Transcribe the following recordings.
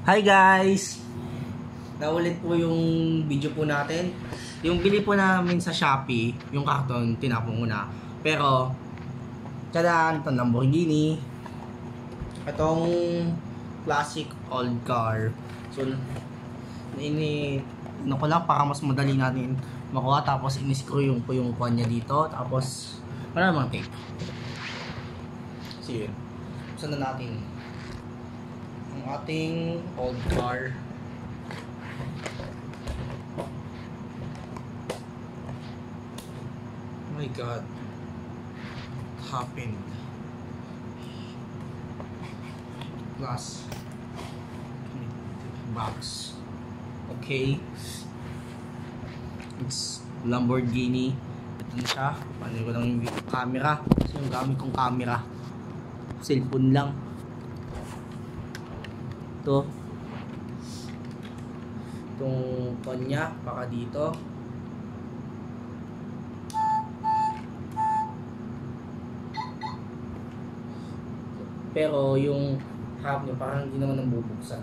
Hi guys! Naulit po yung video po natin. Yung bili po namin sa Shopee, yung karton, tinapon ko na. Pero, tadaan, itong Lamborghini. Itong classic old car. So, ano ko lang para mas madali natin makuha. Tapos, in-screw yung kwan niya dito. Tapos, wala namang tape. Sige. Saan na natin? Ang ating old car. Oh my god. What happened? Plus box. Okay. It's Lamborghini. Ito na siya. Paano ko lang yung camera. Kasi yung gamit kong camera, cellphone lang. Ito. Itong kanya, baka dito. Pero yung harap niya parang hindi naman nabubuksan.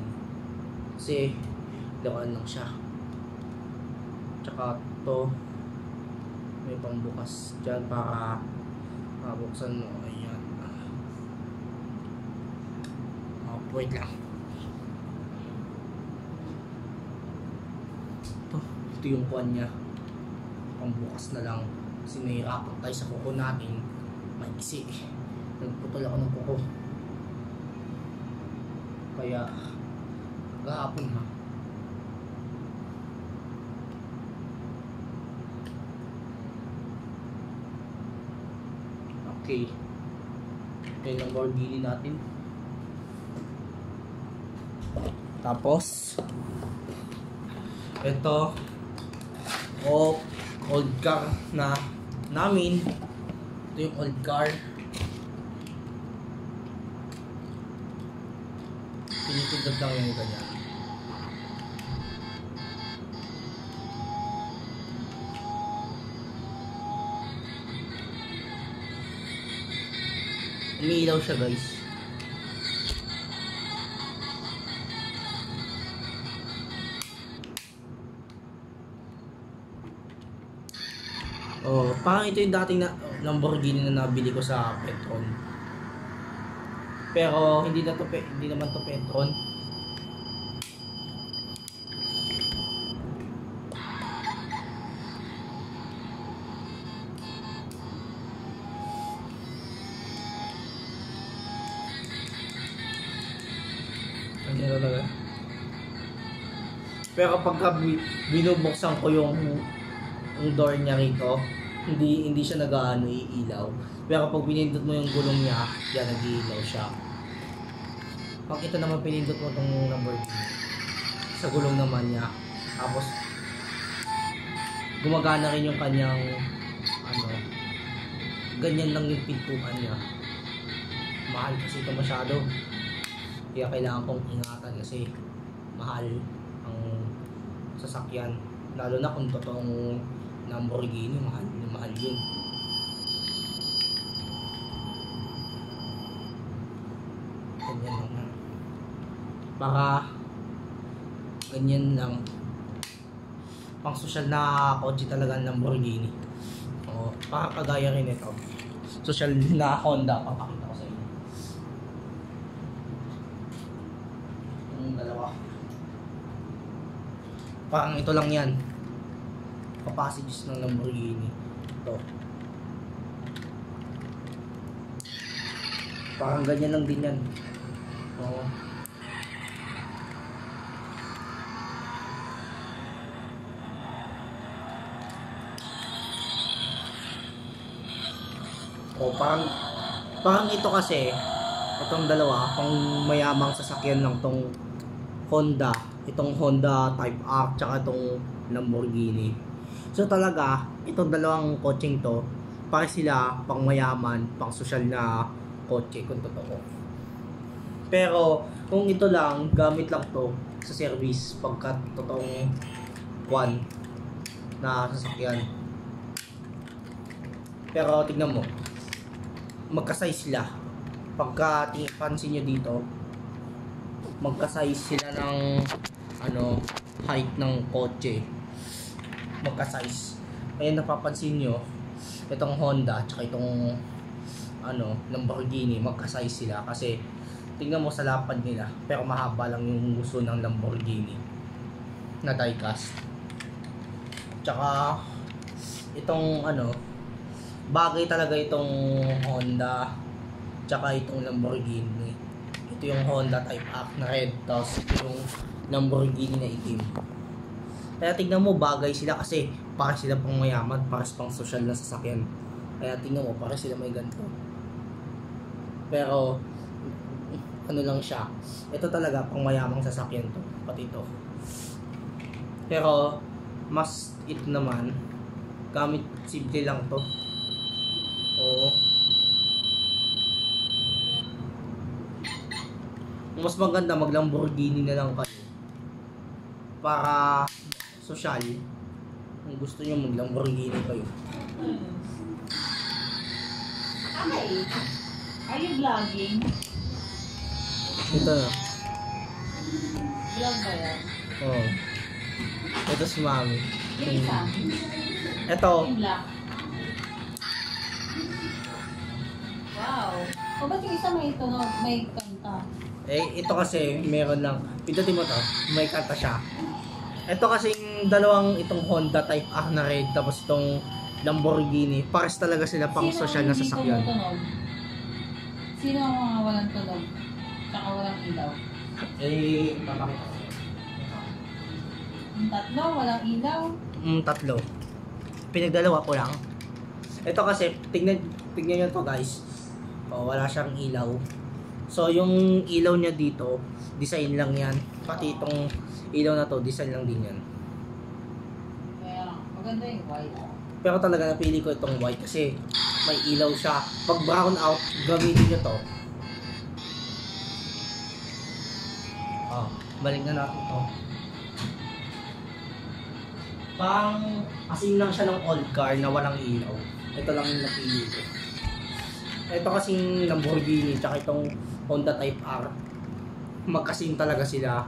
Kasi lawan lang siya. Tsaka ito, may pangbukas dyan para mabuksan mo. Ayan. Wait lang. Ito yung kuwan niya. Pangbukas na lang. Kasi nahihirapan tayo sa kuko natin. Maiksi. Nagputol ako ng kuko. Kaya gahapon ha. Okay. Ito yung Lamborghini natin. Tapos ito old car na namin. Ito yung old car. Pinitindad lang yung kanya. Umiilaw siya guys. Oh, parang ito yung dating na Lamborghini na nabili ko sa Petron. Pero hindi naman to Petron. Ano talaga? Pero pagka binubuksan ko yung door niya rito, hindi siya nag-aano iilaw. Pero pag pinindot mo yung gulong niya, yan nag-iilaw siya. Pag ito naman pinindot mo itong Lamborghini, sa gulong naman niya, tapos gumagana rin yung kanyang ganyan lang yung pintuan niya. Mahal kasi ito masyado. Kaya kailangan kong ingatan kasi mahal ang sasakyan. Lalo na kung totoong Lamborghini, mahal yun. Ganyan lang. Baka ganyan lang. Pang social na kotse talaga ng Lamborghini. O, baka kagaya rin ito. Social na Honda, papakita ko sa inyo. Yung dalawa. Parang ito lang yan. Passages ng Lamborghini. Ito. Parang ganyan lang din yan. Oo. O, parang ito kasi, itong dalawa, pang mayamang sasakyan lang tong Honda. Itong Honda Type R, tsaka itong Lamborghini. So talaga, itong dalawang kotseng to, para sila pang mayaman, pang sosyal na kotse kung totoo. Pero kung ito lang, gamit lang to sa service pagka totoong one na sasakyan. Pero tignan mo, magkasize sila. Pagka pansin nyo dito, magka-size sila ng ano, height ng kotse. Magka-size. Ngayon napapansin nyo, itong Honda at itong ano, Lamborghini, magka-size sila kasi tingnan mo sa lapad nila, pero mahaba lang yung gusto ng Lamborghini na diecast. Tsaka itong ano, bagay talaga itong Honda tsaka itong Lamborghini. Ito yung Honda Type R na red, tapos ito yung Lamborghini na itim. Kaya tingnan mo, bagay sila kasi para sila pang mayaman, para pang social na sasakyan. Kaya tingnan mo, para sila may ganito. Pero ano lang siya, ito talaga pang mayamang sasakyan to, pati ito. Pero mas ito naman, gamit simple lang to. Oo. Mas maganda mag Lamborghini na lang kayo para social. Kung gusto niyo mag Lamborghini kayo. Hi. Are you vlogging? Ito na. Vlog ba yan? Oo. Ito si Mami. Yung isa? Ito. Yung black? Wow. O ba't yung isa may tunog, may kanta? Ito kasi meron lang. Pindutin mo to. May kanta siya. Ito kasing dalawang itong Honda Type R na red tapos itong Lamborghini. Pares talaga sila pang social na sasakyan. Sino ang hindi tumutunog? Sino ang mga walang tunog? Tsaka walang ilaw? Papakita ko. Yung tatlo, walang ilaw? Tatlo. Pinagdalawa ko lang. Ito kasi, tignan nyo to guys. Wala siyang ilaw. So, yung ilaw niya dito, design lang yan. Pati itong ilaw na to, design lang din yan. Kaya, maganda yung white. Pero talaga napili ko itong white kasi may ilaw siya. Pag brown out, gamitin nyo to. Balik na natin to. Pang asin lang siya ng old car na walang ilaw. Ito lang yung napili ko. Ito kasing Lamborghini tsaka itong Honda Type R, magkasing talaga sila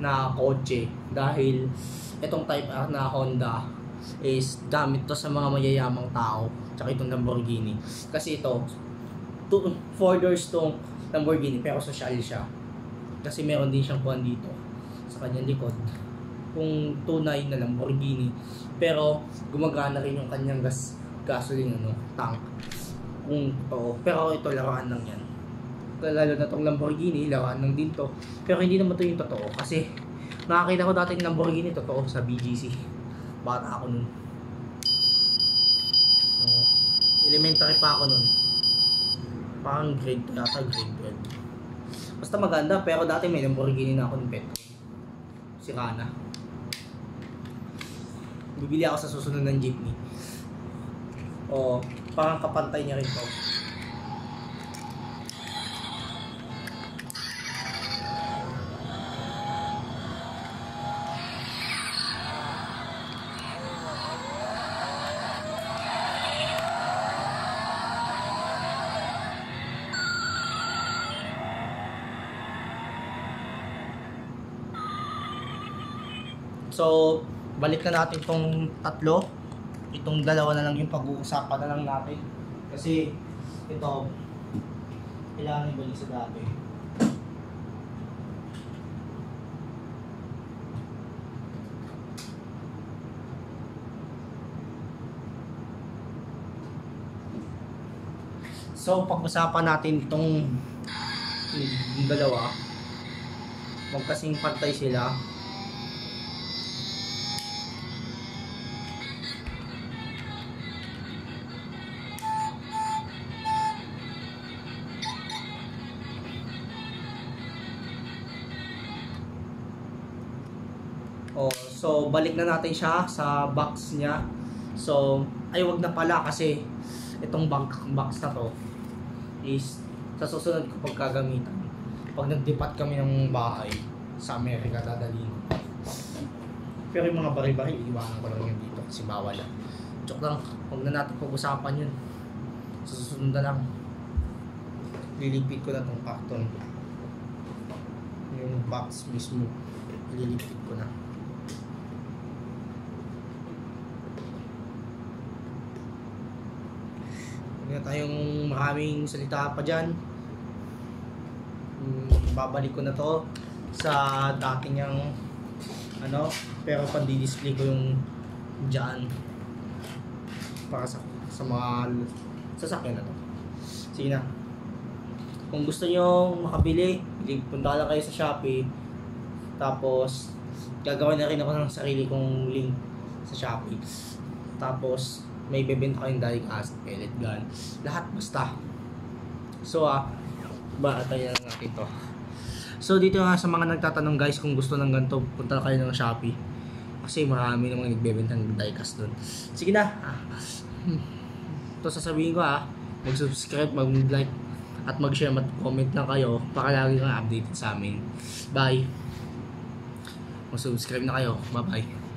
na kotse dahil itong Type R na Honda is gamit to sa mga mayayamang tao tsaka itong Lamborghini kasi ito 4 doors tong Lamborghini pero social siya kasi meron din siyang kuwan dito sa kanyang likod kung tunay na Lamborghini pero gumagana rin yung kanyang gasoline tank kung totoo. Pero ito laruan lang yan. Lalo na itong Lamborghini, laruan lang din to. Pero hindi naman to yung totoo. Kasi nakakita ko dati yung Lamborghini totoo sa BGC. Bata ako nun. Elementary pa ako nun. Parang grade 2 yata, grade 12. Basta maganda, pero dati may Lamborghini na ako ng pet. Si Rana. Bibili ako sa susunod ng jeepney. Parang kapantay niya rin to. So, balik na natin itong tatlo. Itong dalawa na lang yung pag-uusapan na lang natin. Kasi ito, kailangan ibalik sa dati. So, pag-usapan natin itong dalawa. Magkasing pantay sila. So balik na natin siya sa box niya. So ay wag na pala kasi itong box na to is sa susunod ko pagkagamitan. Pag nagdipat kami ng bahay sa Amerika dadalhin. Pero yung mga bari-bari iiwanan ko lang yun dito kasi bawal lang. Joke lang, wag na natin pag-usapan yun. Sa susunod na lang. Liligpit ko na tong karton. yung box mismo. Ililipat ko na. Hindi na tayong maraming salita pa dyan. Babalik ko na to sa dati niyang ano, pero pandi-display ko yung dyan para sa mga sasakyan na to. Sige na. Kung gusto nyo makabili, punta lang kayo sa Shopee. Tapos, gagawin na rin ako ng sarili kong link sa Shopee. Tapos, may bebenta kayong die-cast, pellet gun. Lahat basta. So, tayo lang natin to. So, dito nga sa mga nagtatanong guys kung gusto ng ganito, punta kayo ng Shopee. Kasi marami namang nagbebenta ng die-cast doon. Sige na. Ito sasabihin ko mag-subscribe, mag-like, at mag-share, mag-comment lang kayo para lagi kang updated sa amin. Bye! Mag-subscribe na kayo. Bye-bye!